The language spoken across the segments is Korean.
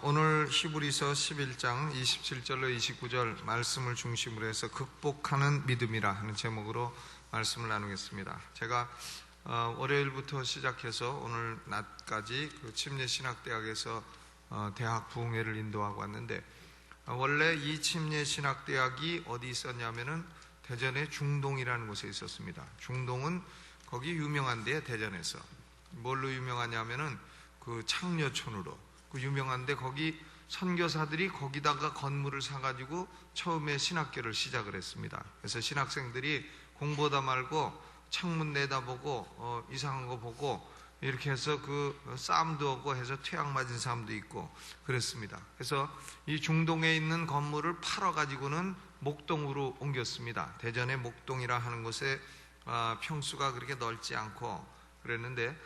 오늘 히브리서 11장 27절로 29절 말씀을 중심으로 해서 극복하는 믿음이라 하는 제목으로 말씀을 나누겠습니다. 제가 월요일부터 시작해서 오늘 낮까지 그 침례신학대학에서 대학 부흥회를 인도하고 왔는데, 원래 이 침례신학대학이 어디 있었냐면은 대전의 중동이라는 곳에 있었습니다. 중동은 거기 유명한데요, 대전에서. 뭘로 유명하냐면은 그 창녀촌으로 그 유명한데, 거기 선교사들이 거기다가 건물을 사가지고 처음에 신학교를 시작을 했습니다. 그래서 신학생들이 공부하다 말고 창문 내다보고 이상한 거 보고 이렇게 해서 그 싸움도 하고 해서 퇴학 맞은 사람도 있고 그랬습니다. 그래서 이 중동에 있는 건물을 팔아가지고는 목동으로 옮겼습니다. 대전의 목동이라 하는 곳에 평수가 그렇게 넓지 않고 그랬는데,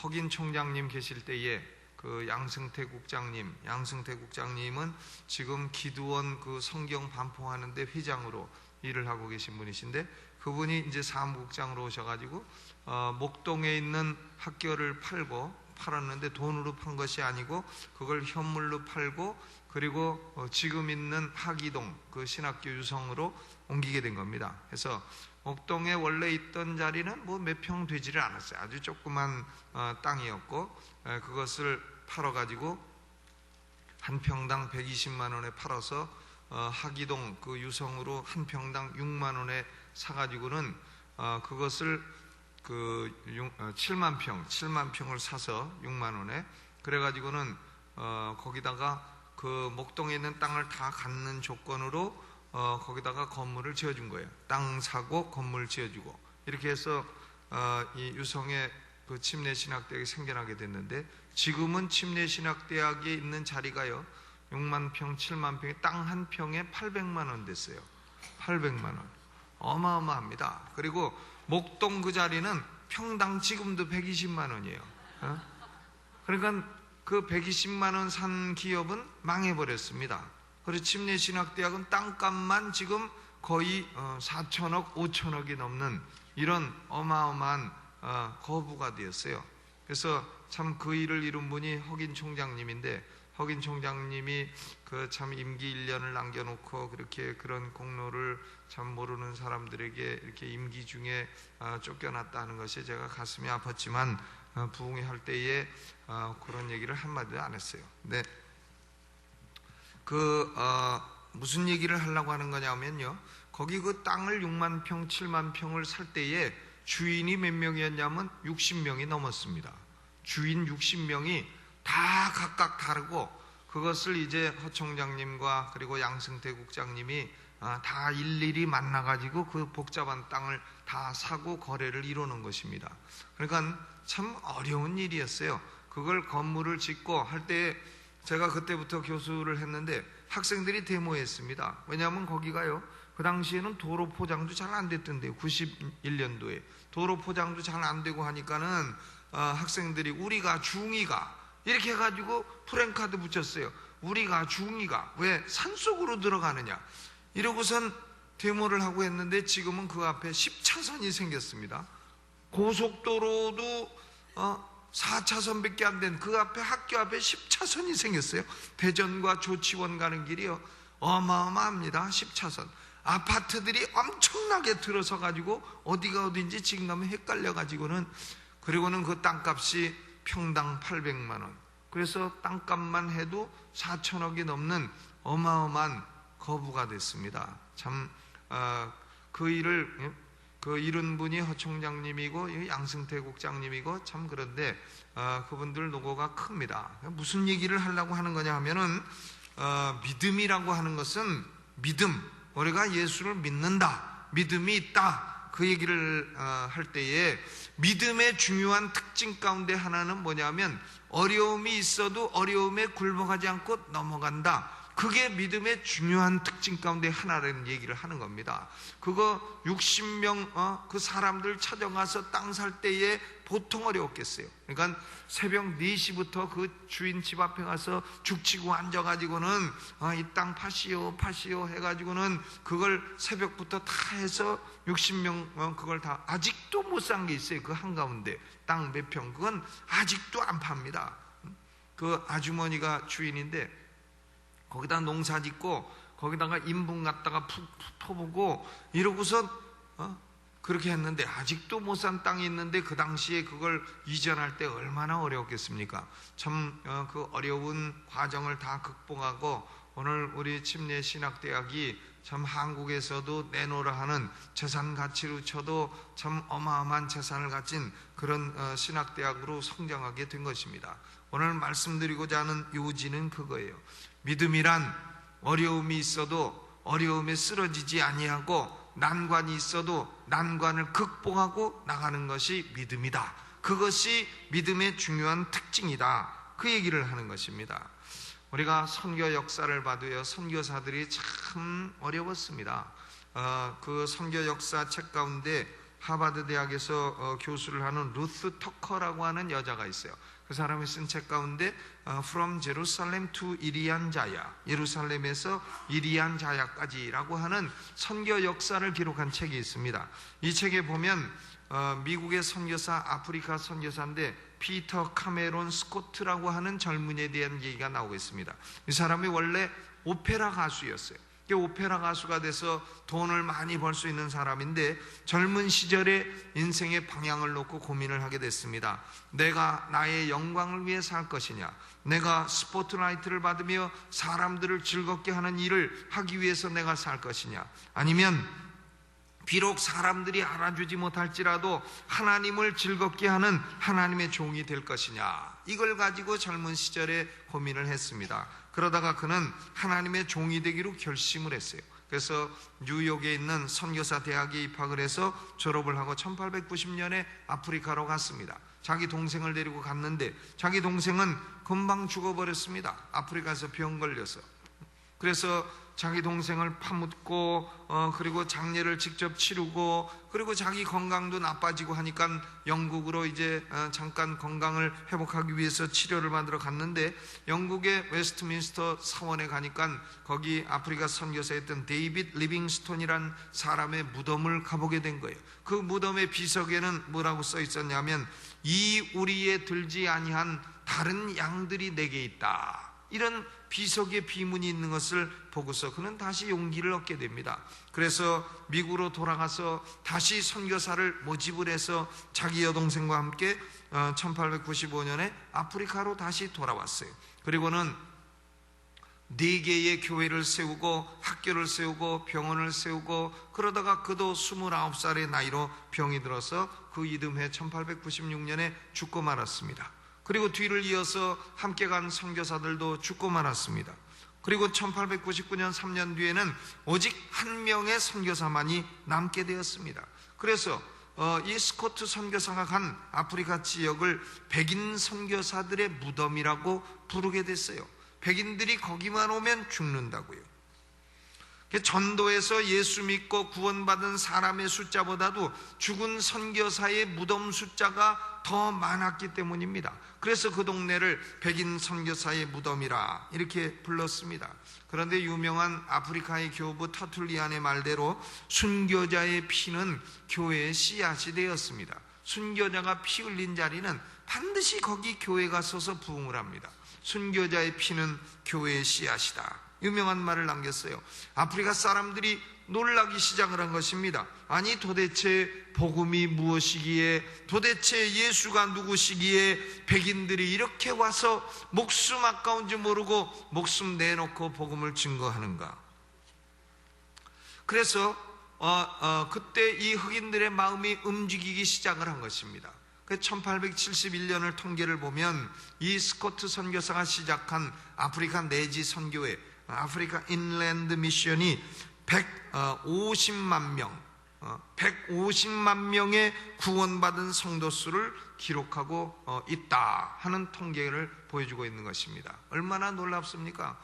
허긴 총장님 계실 때에 그 양승태 국장님은 지금 기두원 그 성경 반포하는데 회장으로 일을 하고 계신 분이신데, 그분이 이제 사무국장으로 오셔가지고 목동에 있는 학교를 팔았는데 돈으로 판 것이 아니고 그걸 현물로 팔고, 그리고 지금 있는 하기동 그 신학교 유성으로 옮기게 된 겁니다. 그래서 목동에 원래 있던 자리는 뭐 몇 평 되지를 않았어요. 아주 조그만 땅이었고, 그것을 팔아가지고 한 평당 120만 원에 팔아서 하기동 그 유성으로 한 평당 6만 원에 사가지고는 그것을 그 7만 평을 사서 6만 원에, 그래가지고는 거기다가 그 목동에 있는 땅을 다 갖는 조건으로 거기다가 건물을 지어준 거예요. 땅 사고 건물 지어주고, 이렇게 해서 이 유성에 그 침례신학대학이 생겨나게 됐는데, 지금은 침례신학대학에 있는 자리가요 6만 평, 7만 평에 땅 한 평에 800만 원 됐어요. 800만 원 어마어마합니다. 그리고 목동 그 자리는 평당 지금도 120만 원이에요. 그러니까 그 120만 원 산 기업은 망해버렸습니다. 그래서 침례신학대학은 땅값만 지금 거의 4천억, 5천억이 넘는 이런 어마어마한 거부가 되었어요. 그래서 참 그 일을 이룬 분이 허긴 총장님인데, 허긴 총장님이 그 참 임기 1년을 남겨놓고 그렇게 그런 공로를 참 모르는 사람들에게 이렇게 임기 중에 쫓겨났다 하는 것이 제가 가슴이 아팠지만, 부흥회 할 때에 그런 얘기를 한마디도 안 했어요. 근데 무슨 얘기를 하려고 하는 거냐면요, 거기 그 땅을 6만 평, 7만 평을 살 때에 주인이 몇 명이었냐면 60명이 넘었습니다. 주인 60명이 다 각각 다르고, 그것을 이제 허 총장님과 그리고 양승태 국장님이 다 일일이 만나가지고 그 복잡한 땅을 다 사고 거래를 이루는 것입니다. 그러니까 참 어려운 일이었어요. 그걸 건물을 짓고 할 때 제가 그때부터 교수를 했는데 학생들이 데모했습니다. 왜냐하면 거기가요, 그 당시에는 도로 포장도 잘 안 됐던데요. 91년도에 도로 포장도 잘 안 되고 하니까는 학생들이 우리가 중이가 이렇게 해가지고 프랭카드 붙였어요. 우리가 중이가 왜 산속으로 들어가느냐 이러고선 데모를 하고 했는데, 지금은 그 앞에 10차선이 생겼습니다. 고속도로도 4차선밖에 안 된 그 앞에 학교 앞에 10차선이 생겼어요. 대전과 조치원 가는 길이요 어마어마합니다. 10차선. 아파트들이 엄청나게 들어서 가지고 어디가 어딘지 지금 가면 헷갈려 가지고는, 그리고는 그 땅값이 평당 800만 원. 그래서 땅값만 해도 4천억이 넘는 어마어마한 거부가 됐습니다. 참 그 일을 이룬 분이 허 총장님이고 양승태 국장님이고, 참 그런데 그분들 노고가 큽니다. 무슨 얘기를 하려고 하는 거냐 하면은 믿음이라고 하는 것은 우리가 예수를 믿는다, 믿음이 있다, 그 얘기를 할 때에 믿음의 중요한 특징 가운데 하나는 뭐냐면, 어려움이 있어도 어려움에 굴복하지 않고 넘어간다. 그게 믿음의 중요한 특징 가운데 하나라는 얘기를 하는 겁니다. 그거 60명 그 사람들 찾아가서 땅 살 때에 보통 어려웠겠어요. 그러니까 새벽 4시부터 그 주인 집 앞에 가서 죽치고 앉아가지고는 이 땅 파시오 해가지고는 그걸 새벽부터 다 해서 60명 그걸 다 아직도 못 산 게 있어요. 그 한가운데 땅 몇 평 그건 아직도 안 팝니다. 그 아주머니가 주인인데 거기다 농사 짓고 거기다가 인분 갖다가 푹 퍼부고 이러고서 그렇게 했는데 아직도 못 산 땅이 있는데 그 당시에 그걸 이전할 때 얼마나 어려웠겠습니까? 참 그 어려운 과정을 다 극복하고 오늘 우리 침례신학대학이 참 한국에서도 내놓으라 하는 재산 가치로 쳐도 참 어마어마한 재산을 가진 그런 신학대학으로 성장하게 된 것입니다. 오늘 말씀드리고자 하는 요지는 그거예요. 믿음이란 어려움이 있어도 어려움에 쓰러지지 아니하고 난관이 있어도 난관을 극복하고 나가는 것이 믿음이다. 그것이 믿음의 중요한 특징이다. 그 얘기를 하는 것입니다. 우리가 선교 역사를 봐도요, 선교사들이 참 어려웠습니다. 그 선교 역사 책 가운데 하버드 대학에서 교수를 하는 루스 터커라고 하는 여자가 있어요. 그 사람이 쓴 책 가운데 From Jerusalem to 이리안 자야, 예루살렘에서 이리안 자야까지라고 하는 선교 역사를 기록한 책이 있습니다. 이 책에 보면 미국의 선교사, 아프리카 선교사인데 피터 카메론 스코트라고 하는 젊은이에 대한 얘기가 나오고 있습니다. 이 사람이 원래 오페라 가수였어요. 오페라 가수가 돼서 돈을 많이 벌 수 있는 사람인데 젊은 시절에 인생의 방향을 놓고 고민을 하게 됐습니다. 내가 나의 영광을 위해 살 것이냐, 내가 스포트라이트를 받으며 사람들을 즐겁게 하는 일을 하기 위해서 내가 살 것이냐, 아니면 비록 사람들이 알아주지 못할지라도 하나님을 즐겁게 하는 하나님의 종이 될 것이냐, 이걸 가지고 젊은 시절에 고민을 했습니다. 그러다가 그는 하나님의 종이 되기로 결심을 했어요. 그래서 뉴욕에 있는 선교사 대학에 입학을 해서 졸업을 하고 1890년에 아프리카로 갔습니다. 자기 동생을 데리고 갔는데 자기 동생은 금방 죽어버렸습니다. 아프리카에서 병 걸려서. 그래서 자기 동생을 파묻고 그리고 장례를 직접 치르고 그리고 자기 건강도 나빠지고 하니까 영국으로 이제 잠깐 건강을 회복하기 위해서 치료를 받으러 갔는데 영국의 웨스트민스터 사원에 가니까 거기 아프리카 선교사였던 데이빗 리빙스톤이란 사람의 무덤을 가보게 된 거예요. 그 무덤의 비석에는 뭐라고 써 있었냐면 이 우리에 들지 아니한 다른 양들이 내게 있다, 이런 비석의 비문이 있는 것을 보고서 그는 다시 용기를 얻게 됩니다. 그래서 미국으로 돌아가서 다시 선교사를 모집을 해서 자기 여동생과 함께 1895년에 아프리카로 다시 돌아왔어요. 그리고는 4개의 교회를 세우고 학교를 세우고 병원을 세우고 그러다가 그도 29살의 나이로 병이 들어서 그 이듬해 1896년에 죽고 말았습니다. 그리고 뒤를 이어서 함께 간 선교사들도 죽고 말았습니다. 그리고 1899년 3년 뒤에는 오직 한 명의 선교사만이 남게 되었습니다. 그래서 이 스코트 선교사가 간 아프리카 지역을 백인 선교사들의 무덤이라고 부르게 됐어요. 백인들이 거기만 오면 죽는다고요. 전도에서 예수 믿고 구원받은 사람의 숫자보다도 죽은 선교사의 무덤 숫자가 더 많았기 때문입니다. 그래서 그 동네를 백인 선교사의 무덤이라 이렇게 불렀습니다. 그런데 유명한 아프리카의 교부 터툴리안의 말대로 순교자의 피는 교회의 씨앗이 되었습니다. 순교자가 피 흘린 자리는 반드시 거기 교회가 서서 부흥을 합니다. 순교자의 피는 교회의 씨앗이다, 유명한 말을 남겼어요. 아프리카 사람들이 놀라기 시작을 한 것입니다. 아니 도대체 복음이 무엇이기에, 도대체 예수가 누구시기에 백인들이 이렇게 와서 목숨 아까운지 모르고 목숨 내놓고 복음을 증거하는가. 그래서 그때 이 흑인들의 마음이 움직이기 시작을 한 것입니다. 1871년을 통계를 보면 이 스코트 선교사가 시작한 아프리카 내지 선교회, 아프리카 인랜드 미션이 150만 명의 구원받은 성도 수를 기록하고 있다 하는 통계를 보여주고 있는 것입니다. 얼마나 놀랍습니까?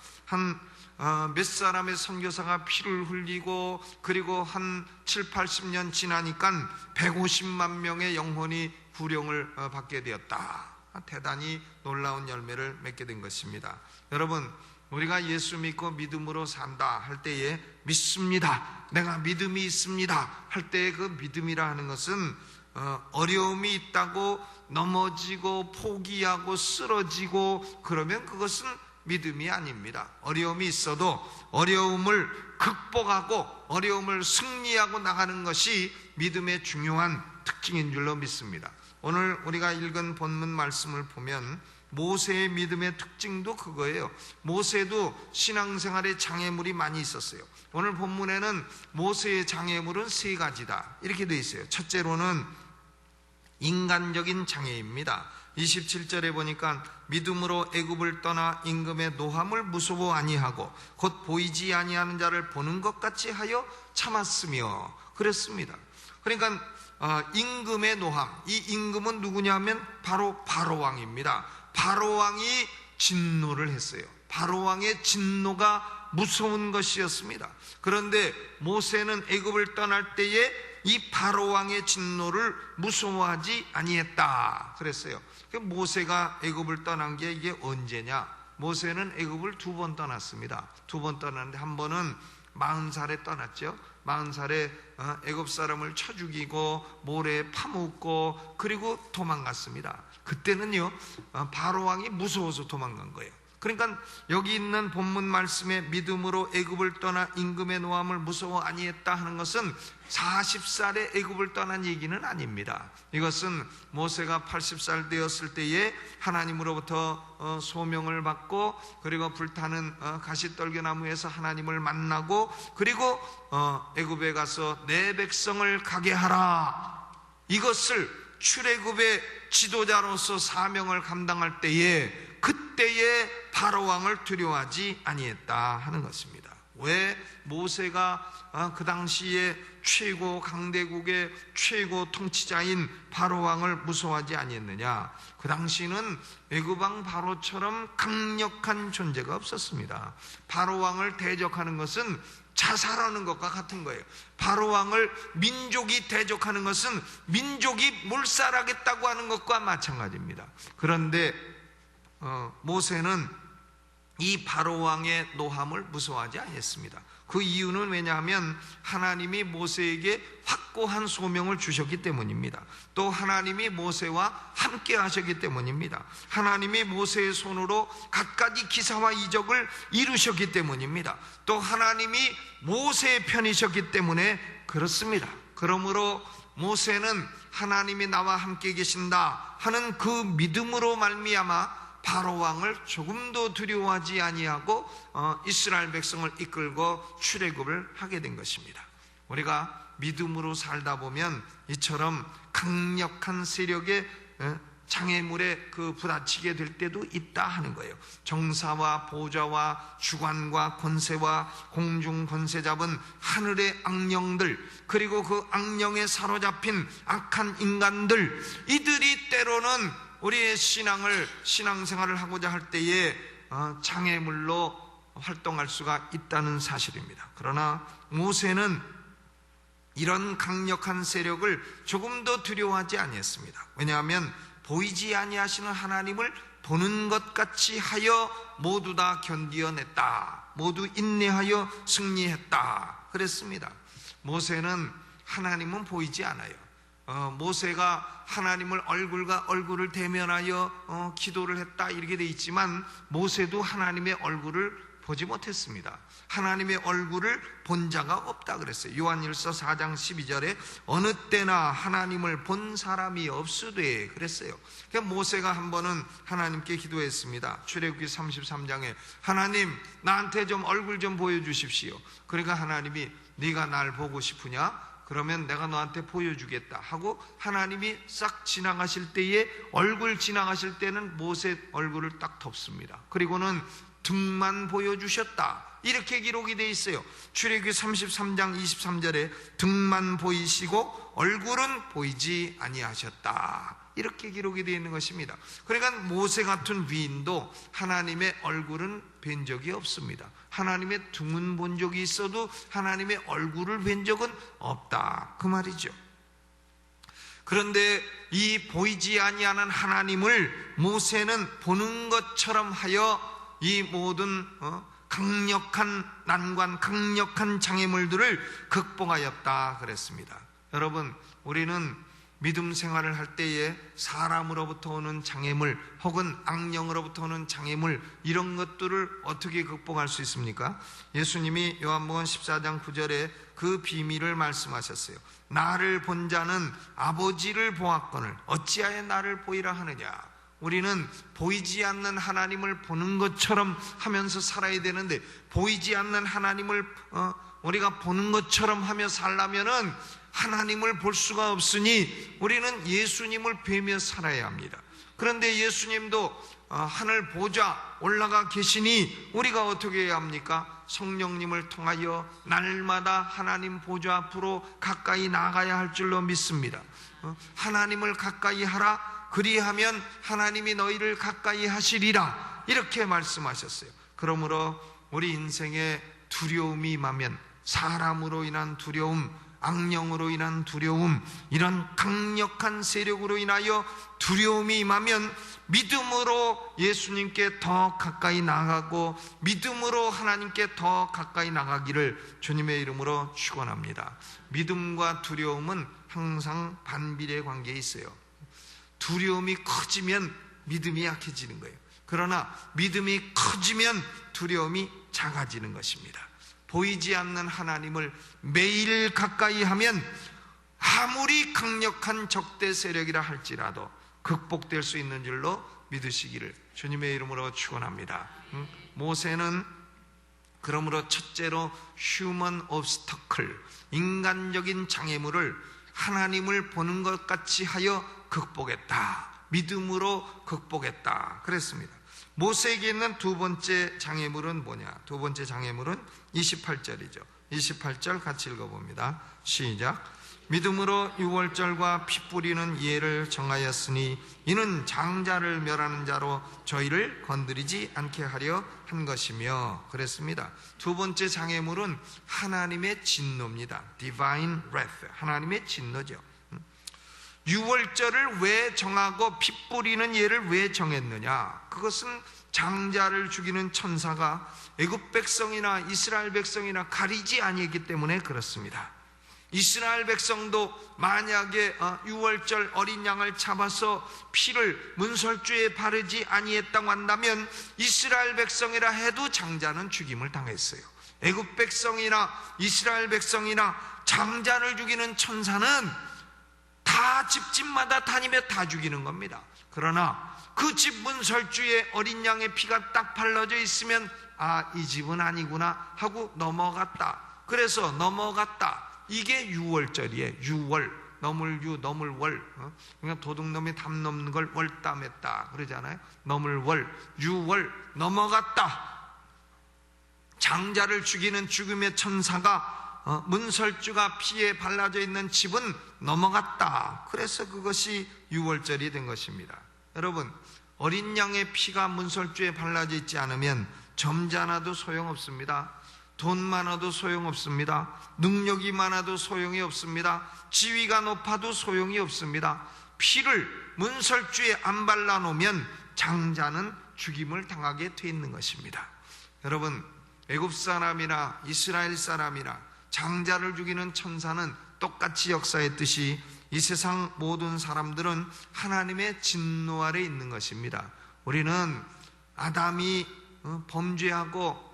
몇 사람의 선교사가 피를 흘리고 그리고 한 7, 80년 지나니까 150만 명의 영혼이 구령을 받게 되었다. 대단히 놀라운 열매를 맺게 된 것입니다. 여러분, 우리가 예수 믿고 믿음으로 산다 할 때에 믿습니다, 내가 믿음이 있습니다 할 때의 그 믿음이라 하는 것은 어려움이 있다고 넘어지고 포기하고 쓰러지고 그러면 그것은 믿음이 아닙니다. 어려움이 있어도 어려움을 극복하고 어려움을 승리하고 나가는 것이 믿음의 중요한 특징인 줄로 믿습니다. 오늘 우리가 읽은 본문 말씀을 보면 모세의 믿음의 특징도 그거예요. 모세도 신앙생활에 장애물이 많이 있었어요. 오늘 본문에는 모세의 장애물은 세 가지다 이렇게 되어 있어요. 첫째로는 인간적인 장애입니다. 27절에 보니까 믿음으로 애굽을 떠나 임금의 노함을 무서워 아니하고 곧 보이지 아니하는 자를 보는 것 같이 하여 참았으며 그랬습니다. 그러니까 임금의 노함, 이 임금은 누구냐면 바로 바로왕입니다. 바로왕이 진노를 했어요. 바로왕의 진노가 무서운 것이었습니다. 그런데 모세는 애굽을 떠날 때에 이 바로왕의 진노를 무서워하지 아니했다 그랬어요. 모세가 애굽을 떠난 게 이게 언제냐? 모세는 애굽을 2번 떠났습니다. 2번 떠났는데 한 번은 40살에 떠났죠. 40살에 애굽 사람을 쳐 죽이고 모래에 파묻고 그리고 도망갔습니다. 그때는요 바로왕이 무서워서 도망간 거예요. 그러니까 여기 있는 본문 말씀에 믿음으로 애굽을 떠나 임금의 노함을 무서워 아니했다 하는 것은 40살에 애굽을 떠난 얘기는 아닙니다. 이것은 모세가 80살 되었을 때에 하나님으로부터 소명을 받고 그리고 불타는 가시떨겨나무에서 하나님을 만나고 그리고 애굽에 가서 내 백성을 가게 하라, 이것을 출애굽의 지도자로서 사명을 감당할 때에 그때에 바로왕을 두려워하지 아니했다 하는 것입니다. 왜 모세가 그 당시에 최고 강대국의 최고 통치자인 바로왕을 무서워하지 아니했느냐? 그 당시는 애굽왕 바로처럼 강력한 존재가 없었습니다. 바로왕을 대적하는 것은 자살하는 것과 같은 거예요. 바로왕을 민족이 대적하는 것은 민족이 몰살하겠다고 하는 것과 마찬가지입니다. 그런데 모세는 이 바로왕의 노함을 무서워하지 않았습니다. 그 이유는 왜냐하면 하나님이 모세에게 확고한 소명을 주셨기 때문입니다. 또 하나님이 모세와 함께 하셨기 때문입니다. 하나님이 모세의 손으로 갖가지 기사와 이적을 이루셨기 때문입니다. 또 하나님이 모세의 편이셨기 때문에 그렇습니다. 그러므로 모세는 하나님이 나와 함께 계신다 하는 그 믿음으로 말미암아 바로왕을 조금도 두려워하지 아니하고 이스라엘 백성을 이끌고 출애굽을 하게 된 것입니다. 우리가 믿음으로 살다 보면 이처럼 강력한 세력의 장애물에 부딪히게 될 때도 있다 하는 거예요. 정사와 보좌와 주관과 권세와 공중 권세 잡은 하늘의 악령들, 그리고 그 악령에 사로잡힌 악한 인간들, 이들이 때로는 우리의 신앙생활을 하고자 할 때에 장애물로 활동할 수가 있다는 사실입니다. 그러나 모세는 이런 강력한 세력을 조금도 두려워하지 아니했습니다. 왜냐하면 보이지 아니하시는 하나님을 보는 것 같이 하여 모두 다 견디어냈다, 모두 인내하여 승리했다 그랬습니다. 모세는 하나님은 보이지 않아요. 모세가 하나님을 얼굴과 얼굴을 대면하여 기도를 했다 이렇게 돼 있지만 모세도 하나님의 얼굴을 보지 못했습니다. 하나님의 얼굴을 본 자가 없다 그랬어요. 요한일서 4장 12절에 어느 때나 하나님을 본 사람이 없으되 그랬어요. 그러니까 모세가 한 번은 하나님께 기도했습니다. 출애굽기 33장에 하나님 나한테 좀 얼굴 좀 보여주십시오. 그러니까 하나님이 네가 날 보고 싶으냐? 그러면 내가 너한테 보여주겠다 하고 하나님이 싹 지나가실 때에 얼굴 지나가실 때는 모세 얼굴을 딱 덮습니다. 그리고는 등만 보여주셨다 이렇게 기록이 되어 있어요. 출애굽기 33장 23절에 등만 보이시고 얼굴은 보이지 아니하셨다 이렇게 기록이 되어 있는 것입니다. 그러니까 모세 같은 위인도 하나님의 얼굴은 뵌 적이 없습니다. 하나님의 등은 본 적이 있어도 하나님의 얼굴을 뵌 적은 없다 그 말이죠. 그런데 이 보이지 아니하는 하나님을 모세는 보는 것처럼 하여 이 모든 강력한 난관, 강력한 장애물들을 극복하였다 그랬습니다. 여러분, 우리는 믿음 생활을 할 때에 사람으로부터 오는 장애물 혹은 악령으로부터 오는 장애물, 이런 것들을 어떻게 극복할 수 있습니까? 예수님이 요한복음 14장 9절에 그 비밀을 말씀하셨어요. 나를 본 자는 아버지를 보았거늘 어찌하여 나를 보이라 하느냐. 우리는 보이지 않는 하나님을 보는 것처럼 하면서 살아야 되는데, 보이지 않는 하나님을 우리가 보는 것처럼 하며 살려면은 하나님을 볼 수가 없으니 우리는 예수님을 뵈며 살아야 합니다. 그런데 예수님도 하늘 보좌 올라가 계시니 우리가 어떻게 해야 합니까? 성령님을 통하여 날마다 하나님 보좌 앞으로 가까이 나가야 할 줄로 믿습니다. 하나님을 가까이 하라, 그리하면 하나님이 너희를 가까이 하시리라, 이렇게 말씀하셨어요. 그러므로 우리 인생에 두려움이 임하면, 사람으로 인한 두려움, 악령으로 인한 두려움, 이런 강력한 세력으로 인하여 두려움이 임하면 믿음으로 예수님께 더 가까이 나가고 믿음으로 하나님께 더 가까이 나가기를 주님의 이름으로 축원합니다. 믿음과 두려움은 항상 반비례 관계에 있어요. 두려움이 커지면 믿음이 약해지는 거예요. 그러나 믿음이 커지면 두려움이 작아지는 것입니다. 보이지 않는 하나님을 매일 가까이 하면 아무리 강력한 적대 세력이라 할지라도 극복될 수 있는 줄로 믿으시기를 주님의 이름으로 축원합니다. 모세는 그러므로 첫째로 human obstacle, 인간적인 장애물을 하나님을 보는 것 같이 하여 극복했다. 믿음으로 극복했다 그랬습니다. 모세에게 있는 두 번째 장애물은 뭐냐? 두 번째 장애물은 28절이죠. 28절 같이 읽어봅니다. 시작. 믿음으로 유월절과 피 뿌리는 예를 정하였으니 이는 장자를 멸하는 자로 저희를 건드리지 않게 하려 한 것이며 그랬습니다. 두 번째 장애물은 하나님의 진노입니다. Divine wrath, 하나님의 진노죠. 유월절을 왜 정하고 피 뿌리는 예를 왜 정했느냐? 그것은 장자를 죽이는 천사가 애굽 백성이나 이스라엘 백성이나 가리지 아니했기 때문에 그렇습니다. 이스라엘 백성도 만약에 유월절 어린 양을 잡아서 피를 문설주에 바르지 아니했다고 한다면 이스라엘 백성이라 해도 장자는 죽임을 당했어요. 애굽 백성이나 이스라엘 백성이나 장자를 죽이는 천사는 다 집집마다 다니며 다 죽이는 겁니다. 그러나 그 집 문설주에 어린 양의 피가 딱 발라져 있으면 이 집은 아니구나 하고 넘어갔다. 그래서 넘어갔다. 이게 유월절이에요. 유월, 너물유, 너물월. 그러니까 도둑놈이 담 넘는 걸 월담했다 그러잖아요. 너물월, 유월, 넘어갔다. 장자를 죽이는 죽음의 천사가 문설주가 피에 발라져 있는 집은 넘어갔다. 그래서 그것이 유월절이 된 것입니다. 여러분, 어린 양의 피가 문설주에 발라져 있지 않으면 점잖아도 소용없습니다. 돈 많아도 소용없습니다. 능력이 많아도 소용이 없습니다. 지위가 높아도 소용이 없습니다. 피를 문설주에 안 발라놓으면 장자는 죽임을 당하게 돼 있는 것입니다. 여러분, 애굽 사람이나 이스라엘 사람이나 장자를 죽이는 천사는 똑같이 역사했듯이 이 세상 모든 사람들은 하나님의 진노 아래 있는 것입니다. 우리는 아담이 범죄하고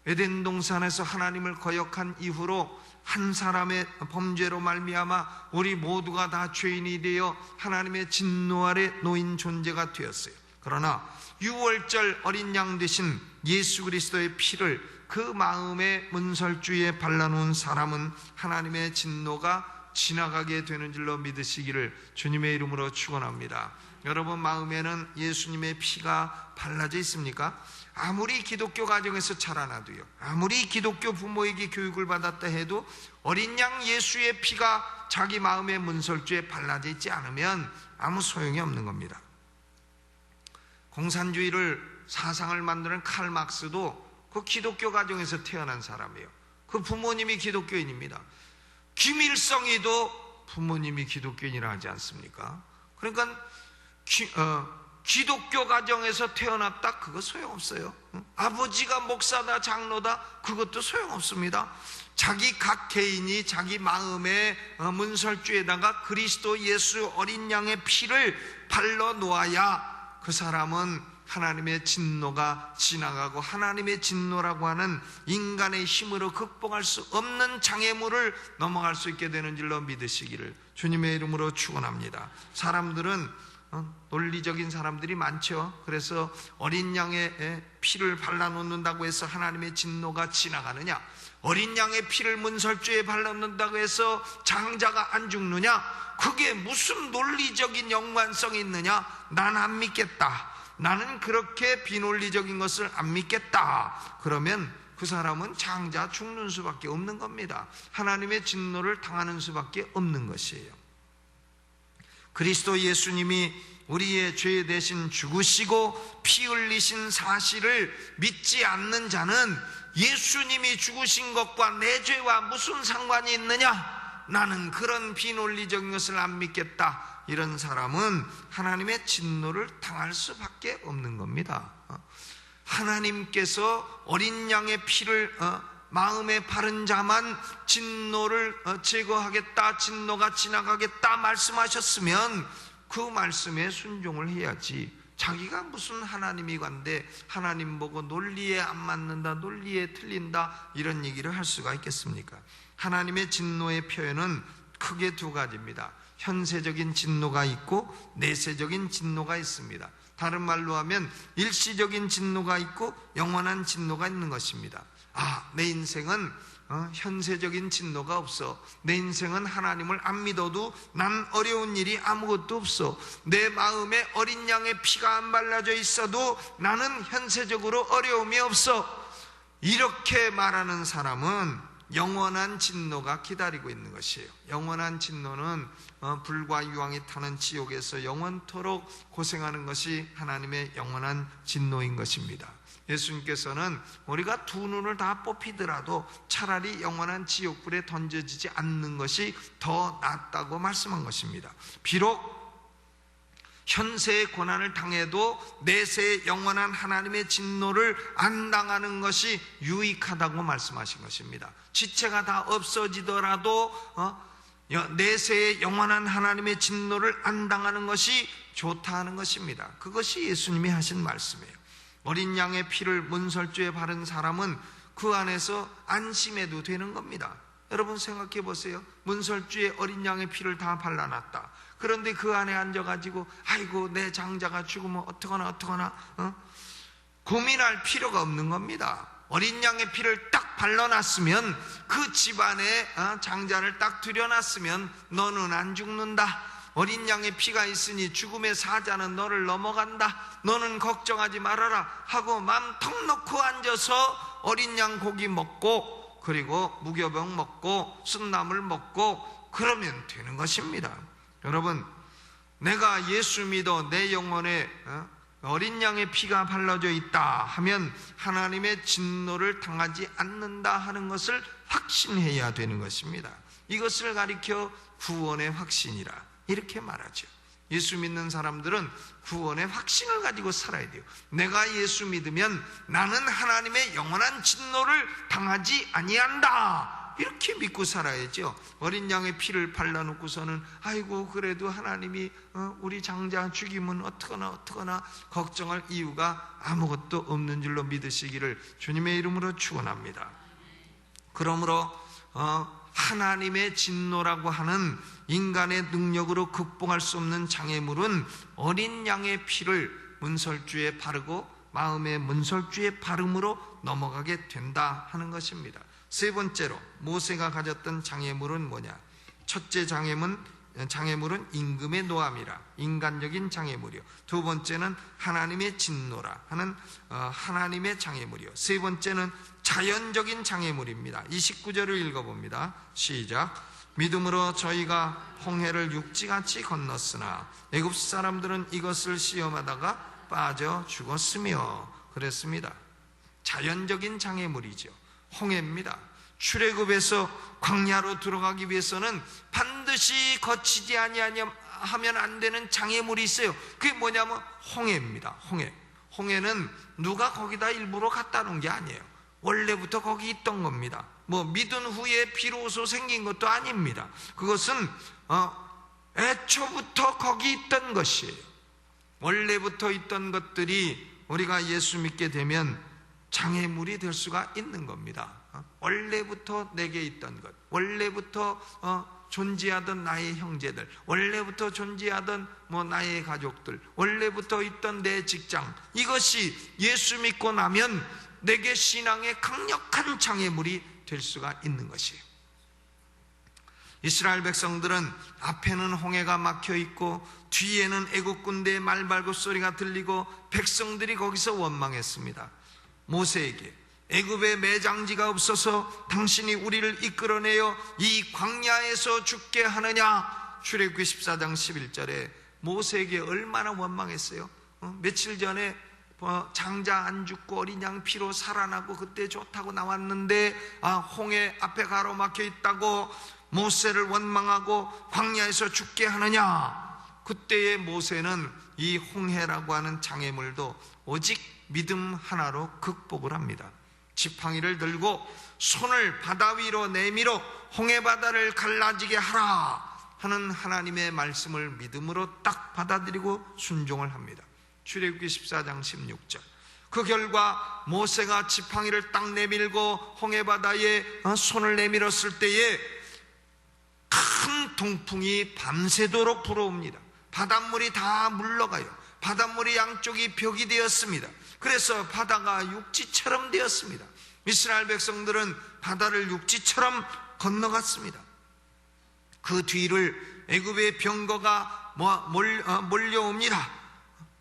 에덴 동산에서 하나님을 거역한 이후로 한 사람의 범죄로 말미암아 우리 모두가 다 죄인이 되어 하나님의 진노 아래 놓인 존재가 되었어요. 그러나 유월절 어린 양 되신 예수 그리스도의 피를 그 마음의 문설주에 발라놓은 사람은 하나님의 진노가 지나가게 되는 줄로 믿으시기를 주님의 이름으로 축원합니다. 여러분 마음에는 예수님의 피가 발라져 있습니까? 아무리 기독교 가정에서 자라나도요, 아무리 기독교 부모에게 교육을 받았다 해도 어린 양 예수의 피가 자기 마음의 문설주에 발라져 있지 않으면 아무 소용이 없는 겁니다. 공산주의를 사상을 만드는 칼 막스도 그 기독교 가정에서 태어난 사람이에요. 그 부모님이 기독교인입니다. 김일성이도 부모님이 기독교인이라 하지 않습니까? 그러니까 기독교 가정에서 태어났다, 그거 소용없어요. 아버지가 목사다 장로다, 그것도 소용없습니다. 자기 각 개인이 자기 마음의 문설주에다가 그리스도 예수 어린 양의 피를 발라 놓아야 그 사람은 하나님의 진노가 지나가고 하나님의 진노라고 하는 인간의 힘으로 극복할 수 없는 장애물을 넘어갈 수 있게 되는 줄로 믿으시기를 주님의 이름으로 축원합니다. 사람들은 논리적인 사람들이 많죠. 그래서 어린 양의 피를 발라놓는다고 해서 하나님의 진노가 지나가느냐, 어린 양의 피를 문설주에 발라놓는다고 해서 장자가 안 죽느냐, 그게 무슨 논리적인 연관성이 있느냐, 난 안 믿겠다. 나는 그렇게 비논리적인 것을 안 믿겠다. 그러면 그 사람은 장자 죽는 수밖에 없는 겁니다. 하나님의 진노를 당하는 수밖에 없는 것이에요. 그리스도 예수님이 우리의 죄 대신 죽으시고 피 흘리신 사실을 믿지 않는 자는 예수님이 죽으신 것과 내 죄와 무슨 상관이 있느냐? 나는 그런 비논리적인 것을 안 믿겠다. 이런 사람은 하나님의 진노를 당할 수밖에 없는 겁니다. 하나님께서 어린 양의 피를 마음에 바른 자만 진노를 제거하겠다, 진노가 지나가겠다 말씀하셨으면 그 말씀에 순종을 해야지, 자기가 무슨 하나님이 관데 하나님 보고 논리에 안 맞는다, 논리에 틀린다 이런 얘기를 할 수가 있겠습니까? 하나님의 진노의 표현은 크게 두 가지입니다. 현세적인 진노가 있고 내세적인 진노가 있습니다. 다른 말로 하면 일시적인 진노가 있고 영원한 진노가 있는 것입니다. 내 인생은 현세적인 진노가 없어. 내 인생은 하나님을 안 믿어도 난 어려운 일이 아무것도 없어. 내 마음에 어린 양의 피가 안 발라져 있어도 나는 현세적으로 어려움이 없어. 이렇게 말하는 사람은 영원한 진노가 기다리고 있는 것이에요. 영원한 진노는 불과 유황이 타는 지옥에서 영원토록 고생하는 것이 하나님의 영원한 진노인 것입니다. 예수님께서는 우리가 두 눈을 다 뽑히더라도 차라리 영원한 지옥불에 던져지지 않는 것이 더 낫다고 말씀한 것입니다. 비록 현세의 고난을 당해도 내세의 영원한 하나님의 진노를 안 당하는 것이 유익하다고 말씀하신 것입니다. 지체가 다 없어지더라도 내세의 영원한 하나님의 진노를 안 당하는 것이 좋다 하는 것입니다. 그것이 예수님이 하신 말씀이에요. 어린 양의 피를 문설주에 바른 사람은 그 안에서 안심해도 되는 겁니다. 여러분 생각해 보세요. 문설주에 어린 양의 피를 다 발라놨다. 그런데 그 안에 앉아가지고 아이고 내 장자가 죽으면 어떡하나 고민할 필요가 없는 겁니다. 어린 양의 피를 딱 발라놨으면, 그 집안에 장자를 딱 들여놨으면 너는 안 죽는다. 어린 양의 피가 있으니 죽음의 사자는 너를 넘어간다. 너는 걱정하지 말아라 하고 맘 턱 놓고 앉아서 어린 양 고기 먹고, 그리고 무교병 먹고 순나물 먹고 그러면 되는 것입니다. 여러분, 내가 예수 믿어 내 영혼에 어린 양의 피가 발라져 있다 하면 하나님의 진노를 당하지 않는다 하는 것을 확신해야 되는 것입니다. 이것을 가리켜 구원의 확신이라 이렇게 말하죠. 예수 믿는 사람들은 구원의 확신을 가지고 살아야 돼요. 내가 예수 믿으면 나는 하나님의 영원한 진노를 당하지 아니한다, 이렇게 믿고 살아야죠. 어린 양의 피를 발라놓고서는 아이고 그래도 하나님이 우리 장자 죽이면 어떡하나 걱정할 이유가 아무것도 없는 줄로 믿으시기를 주님의 이름으로 축원합니다. 그러므로 하나님의 진노라고 하는 인간의 능력으로 극복할 수 없는 장애물은 어린 양의 피를 문설주에 바르고 마음의 문설주에 바름으로 넘어가게 된다 하는 것입니다. 세 번째로 모세가 가졌던 장애물은 뭐냐? 첫째 장애물은 임금의 노함이라, 인간적인 장애물이요. 두 번째는 하나님의 진노라 하는 하나님의 장애물이요. 세 번째는 자연적인 장애물입니다. 29절을 읽어봅니다. 시작. 믿음으로 저희가 홍해를 육지같이 건넜으나 애굽 사람들은 이것을 시험하다가 빠져 죽었으며 그랬습니다. 자연적인 장애물이죠. 홍해입니다. 출애굽에서 광야로 들어가기 위해서는 반드시 거치지 아니하면 안 되는 장애물이 있어요. 그게 뭐냐면 홍해입니다. 홍해는 누가 거기다 일부러 갖다 놓은 게 아니에요. 원래부터 거기 있던 겁니다. 믿은 후에 비로소 생긴 것도 아닙니다. 그것은 애초부터 거기 있던 것이에요. 원래부터 있던 것들이 우리가 예수 믿게 되면 장애물이 될 수가 있는 겁니다. 원래부터 내게 있던 것, 원래부터 존재하던 나의 형제들, 원래부터 존재하던 나의 가족들, 원래부터 있던 내 직장, 이것이 예수 믿고 나면 내게 신앙의 강력한 장애물이 될 수가 있는 것이에요. 이스라엘 백성들은 앞에는 홍해가 막혀 있고 뒤에는 애국 군대의 말발굽 소리가 들리고 백성들이 거기서 원망했습니다. 모세에게 애굽에 매장지가 없어서 당신이 우리를 이끌어내어 이 광야에서 죽게 하느냐. 출애굽기 14장 11절에 모세에게 얼마나 원망했어요. 며칠 전에 장자 안 죽고 어린 양 피로 살아나고 그때 좋다고 나왔는데 홍해 앞에 가로막혀 있다고 모세를 원망하고 광야에서 죽게 하느냐. 그때의 모세는 이 홍해라고 하는 장애물도 오직 믿음 하나로 극복을 합니다. 지팡이를 들고 손을 바다 위로 내밀어 홍해바다를 갈라지게 하라 하는 하나님의 말씀을 믿음으로 딱 받아들이고 순종을 합니다. 출애굽기 14장 16절. 그 결과 모세가 지팡이를 딱 내밀고 홍해바다에 손을 내밀었을 때에 큰 동풍이 밤새도록 불어옵니다. 바닷물이 다 물러가요. 바닷물이 양쪽이 벽이 되었습니다. 그래서 바다가 육지처럼 되었습니다. 이스라엘 백성들은 바다를 육지처럼 건너갔습니다. 그 뒤를 애굽의 병거가 몰려옵니다.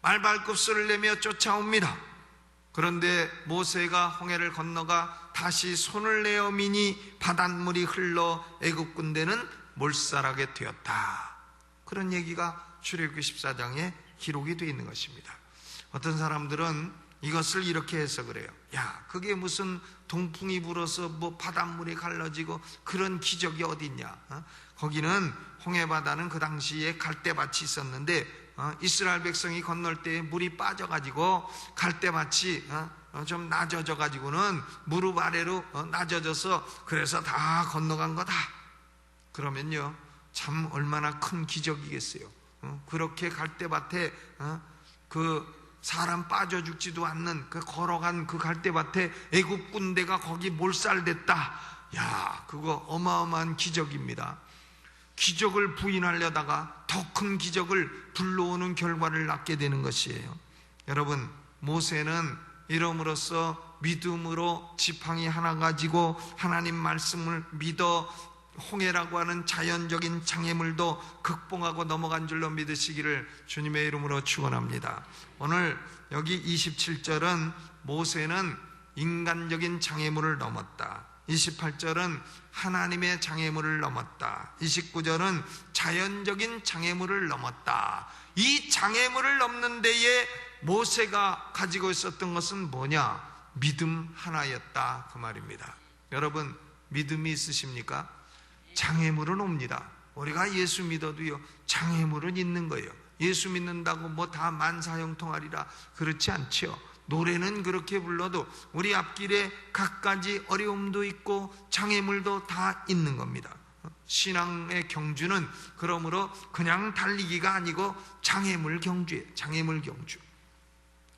말발굽소를 내며 쫓아옵니다. 그런데 모세가 홍해를 건너가 다시 손을 내어 미니 바닷물이 흘러 애굽 군대는 몰살하게 되었다. 그런 얘기가 출애굽기 14장에 기록이 되어 있는 것입니다. 어떤 사람들은 이것을 이렇게 해석을 해요. 야, 그게 무슨 동풍이 불어서 바닷물이 갈라지고 그런 기적이 어딨냐. 거기는 홍해바다는 그 당시에 갈대밭이 있었는데 이스라엘 백성이 건널 때 물이 빠져가지고 갈대밭이 좀 낮아져 가지고는 무릎 아래로 낮아져서 그래서 다 건너간 거다. 그러면요, 참 얼마나 큰 기적이겠어요. 그렇게 갈대밭에 그 사람 빠져 죽지도 않는 그 걸어간 그 갈대밭에 애국 군대가 거기 몰살됐다. 야, 그거 어마어마한 기적입니다. 기적을 부인하려다가 더 큰 기적을 불러오는 결과를 낳게 되는 것이에요. 여러분, 모세는 이름으로써 믿음으로 지팡이 하나 가지고 하나님 말씀을 믿어 홍해라고 하는 자연적인 장애물도 극복하고 넘어간 줄로 믿으시기를 주님의 이름으로 축원합니다. 오늘 여기 27절은 모세는 인간적인 장애물을 넘었다. 28절은 하나님의 장애물을 넘었다. 29절은 자연적인 장애물을 넘었다. 이 장애물을 넘는 데에 모세가 가지고 있었던 것은 뭐냐? 믿음 하나였다, 그 말입니다. 여러분, 믿음이 있으십니까? 장애물은 옵니다. 우리가 예수 믿어도요, 장애물은 있는 거예요. 예수 믿는다고 다 만사형통하리라 그렇지 않죠. 노래는 그렇게 불러도 우리 앞길에 갖가지 어려움도 있고 장애물도 다 있는 겁니다. 신앙의 경주는 그러므로 그냥 달리기가 아니고 장애물 경주예요. 장애물 경주.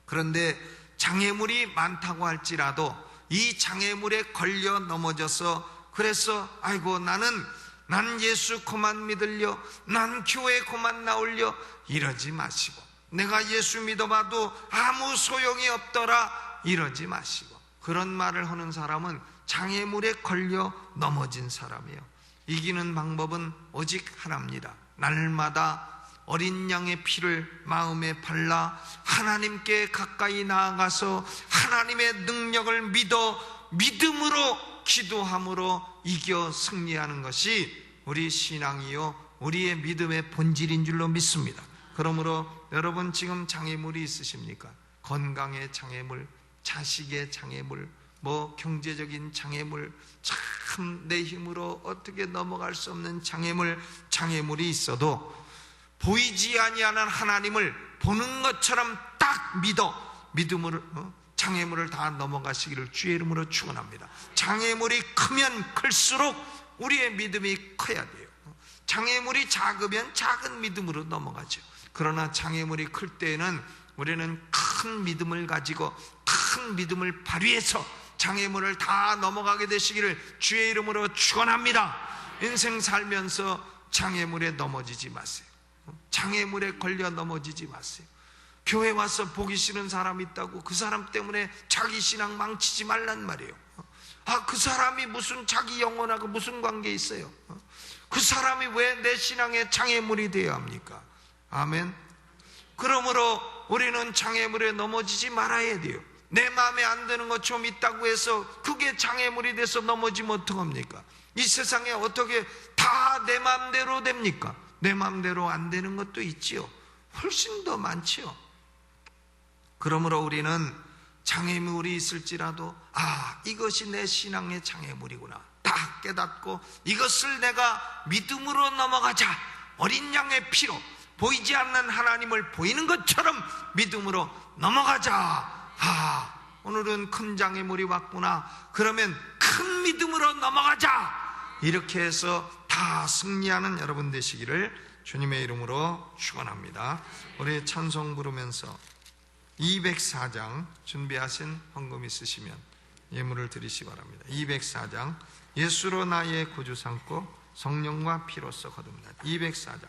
그런데 장애물이 많다고 할지라도 이 장애물에 걸려 넘어져서 그래서 아이고 난 예수 그만 믿으려, 난 교회 그만 나오려 이러지 마시고, 내가 예수 믿어봐도 아무 소용이 없더라 이러지 마시고, 그런 말을 하는 사람은 장애물에 걸려 넘어진 사람이에요. 이기는 방법은 오직 하나입니다. 날마다 어린 양의 피를 마음에 발라 하나님께 가까이 나아가서 하나님의 능력을 믿어 믿음으로 기도함으로 이겨 승리하는 것이 우리 신앙이요 우리의 믿음의 본질인 줄로 믿습니다. 그러므로 여러분, 지금 장애물이 있으십니까? 건강의 장애물, 자식의 장애물, 경제적인 장애물, 참 내 힘으로 어떻게 넘어갈 수 없는 장애물이 있어도 보이지 아니하는 하나님을 보는 것처럼 딱 믿어 믿음으로 장애물을 다 넘어가시기를 주의 이름으로 축원합니다. 장애물이 크면 클수록 우리의 믿음이 커야 돼요. 장애물이 작으면 작은 믿음으로 넘어가죠. 그러나 장애물이 클 때에는 우리는 큰 믿음을 가지고 큰 믿음을 발휘해서 장애물을 다 넘어가게 되시기를 주의 이름으로 축원합니다. 인생 살면서 장애물에 넘어지지 마세요. 장애물에 걸려 넘어지지 마세요. 교회 와서 보기 싫은 사람 있다고 그 사람 때문에 자기 신앙 망치지 말란 말이에요. 그 사람이 무슨 자기 영혼하고 무슨 관계 있어요? 그 사람이 왜 내 신앙의 장애물이 되어야 합니까? 아멘. 그러므로 우리는 장애물에 넘어지지 말아야 돼요. 내 마음에 안 드는 것 좀 있다고 해서 그게 장애물이 돼서 넘어지면 어떡합니까? 이 세상에 어떻게 다 내 마음대로 됩니까? 내 마음대로 안 되는 것도 있지요. 훨씬 더 많지요. 그러므로 우리는 장애물이 있을지라도 이것이 내 신앙의 장애물이구나 딱 깨닫고 이것을 내가 믿음으로 넘어가자. 어린 양의 피로 보이지 않는 하나님을 보이는 것처럼 믿음으로 넘어가자. 오늘은 큰 장애물이 왔구나. 그러면 큰 믿음으로 넘어가자. 이렇게 해서 다 승리하는 여러분 되시기를 주님의 이름으로 축원합니다. 우리 찬송 부르면서 204장 준비하신 헌금 있으시면 예물을 드리시기 바랍니다. 204장 예수로 나의 구주 삼고 성령과 피로써 거듭나. 204장